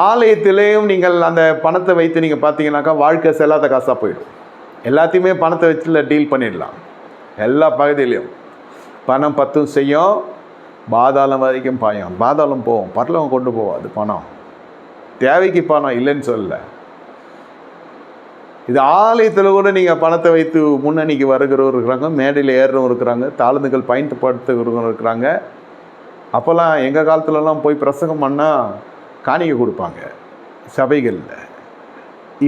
ஆலயத்திலேயும் நீங்கள் அந்த பணத்தை வைத்து நீங்கள் பார்த்தீங்கன்னாக்கா வாழ்க்கை செல்லாத காசாக போயிடும். எல்லாத்தையுமே பணத்தை வச்சுல டீல் பண்ணிடலாம். எல்லா பகுதியிலையும் பணம் பத்தும் செய்யும், பாதாளம் வரைக்கும் பாயும். பாதாளம் போவோம், பரலவம் கொண்டு போவோம். அது பணம் தேவைக்கு பணம் இல்லைன்னு சொல்லலை. இது ஆலயத்தில் கூட நீங்கள் பணத்தை வைத்து முன்னணிக்கு வருகிறவர் இருக்கிறாங்க, மேடையில் ஏறுறவங்க இருக்கிறாங்க, தாழ்ந்துகள் பயன்படுத்துகிறவங்க இருக்கிறாங்க. அப்போல்லாம் எங்கள் காலத்துலலாம் போய் பிரசங்கம் பண்ணால் காணிக்கை கொடுப்பாங்க சபைகளில்.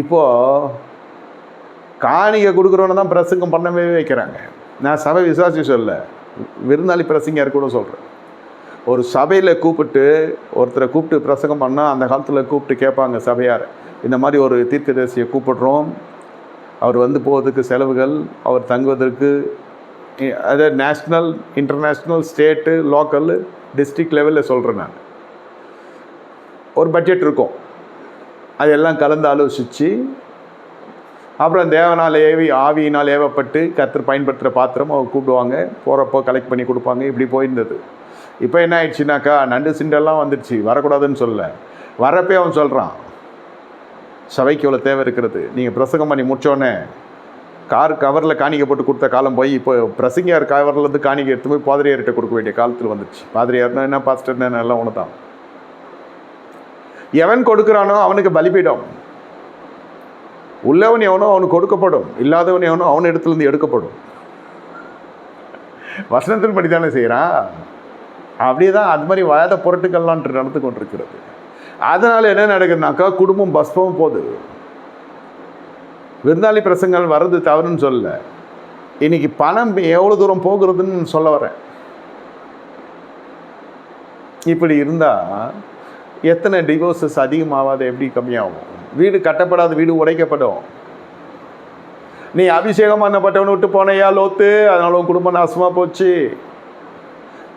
இப்போது காணிக்கை கொடுக்குறவன தான் பிரசங்கம் பண்ணவே வைக்கிறாங்க. நான் சபை விசுவாசி சொல்ல, விருந்தாளி பிரசங்கியார் கூட சொல்கிறேன். ஒரு சபையில் கூப்பிட்டு ஒருத்தரை கூப்பிட்டு பிரசங்கம் பண்ணால் அந்த காலத்தில் கூப்பிட்டு கேட்பாங்க சபையார், இந்த மாதிரி ஒரு தீர்க்கதரிசியை கூப்பிடுறோம், அவர் வந்து போவதுக்கு செலவுகள், அவர் தங்குவதற்கு, அதாவது national, international, state, local, district லெவலில் சொல்கிறேன் நான். ஒரு பட்ஜெட் இருக்கும், அதெல்லாம் கலந்து ஆலோசித்து அப்புறம் தேவனால் ஆவியினால் ஏவப்பட்டு கர்த்தர் பயன்படுத்துகிற பாத்திரம் அவர் கூப்பிடுவாங்க, போகிறப்போ கலெக்ட் பண்ணி கொடுப்பாங்க. இப்படி போயிருந்தது. இப்போ என்ன ஆயிடுச்சுனாக்கா நண்டு சிண்டெல்லாம் வந்துடுச்சு, வரக்கூடாதுன்னு சொல்ல. வரப்பே அவன் சொல்கிறான், சபைக்கு இவ்வளோ தேவை இருக்கிறது, நீங்கள் பிரசங்கம் பண்ணி முடித்தோடனே கார் கவரில் காணிக்கை போட்டு கொடுத்த காலம் போய் இப்போ பிரசங்கியார் கவர்லேருந்து காணிக்கை எடுத்து போய் பாதிரியார்கிட்ட கொடுக்க வேண்டிய காலத்தில் வந்துடுச்சு. பாதிரியார்னா என்ன, பாஸ்டர்னா எல்லாம் ஒன்று தான். எவன் கொடுக்குறானோ அவனுக்கு பலிபீடம். உள்ளவன் எவனோ அவனுக்கு கொடுக்கப்படும், இல்லாதவன் எவனோ அவன் இடத்துலேருந்து எடுக்கப்படும். வசனத்தின் படி தானே செய்கிறான். அப்படியே தான் அது மாதிரி வாத பொருட்டுக்கள்லாம் நடந்து கொண்டிருக்கிறது. அதனால் என்ன நடக்குதுனாக்கா குடும்பம் பஸ்பமும் போகுது. விருந்தாளி பிரசங்கள் வர்றது தவறுன்னு சொல்ல, இன்னைக்கு பணம் எவ்வளோ தூரம் போகிறதுன்னு சொல்ல வரேன். இப்படி இருந்தால் எத்தனை டிவோர்ஸஸ் அதிகமாகாது, எப்படி கம்மியாகும்? வீடு கட்டப்படாத வீடு உடைக்கப்படும். நீ அபிஷேகம் பண்ணப்பட்டவனை விட்டு போனையா லோத்து, அதனால உன் குடும்பம் நாசமாக போச்சு.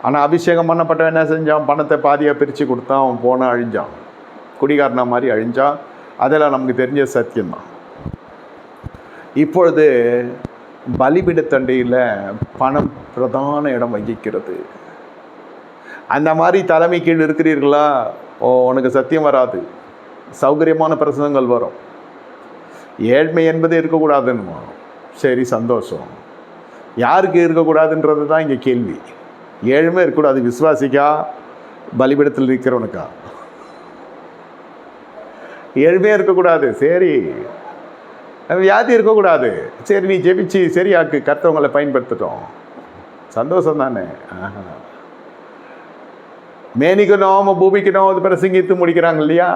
ஆனால் அபிஷேகம் பண்ணப்பட்டவன் என்ன செஞ்சான்? பணத்தை பாதியாக பிரித்து கொடுத்தான், அவன் போனால் அழிஞ்சான், குடிகாரனா மாதிரி அழிஞ்சான். அதெல்லாம் நமக்கு தெரிஞ்ச சத்தியம்தான். இப்பொழுது பலிபீடத்தண்டையில் பணம் பிரதான இடம் வகிக்கிறது. அந்த மாதிரி தலைமை கீழ் இருக்கிறீர்களா? உனக்கு சத்தியம் வராது, சௌகரியமான பிரசனங்கள் வரும். ஏழ்மை என்பது இருக்கக்கூடாதுன்னு, சரி சந்தோஷம். யாருக்கு இருக்கக்கூடாதுன்றது தான் இங்கே கேள்வி. ஏழ்மை இருக்கக்கூடாது, விசுவாசிக்கா பலிபீடத்தில் இருக்கிறவனுக்கா? ஏழ்மையாக இருக்கக்கூடாது, சரி. வியாதி இருக்கக்கூடாது, சரி நீ ஜெபிச்சு சரியாக்கு, கர்த்தவங்களை பயன்படுத்திட்டோம், சந்தோஷம் தானே. மேனிக்கணும் பூமிக்கணும் அது பிரசங்கித்து முடிக்கிறாங்க இல்லையா?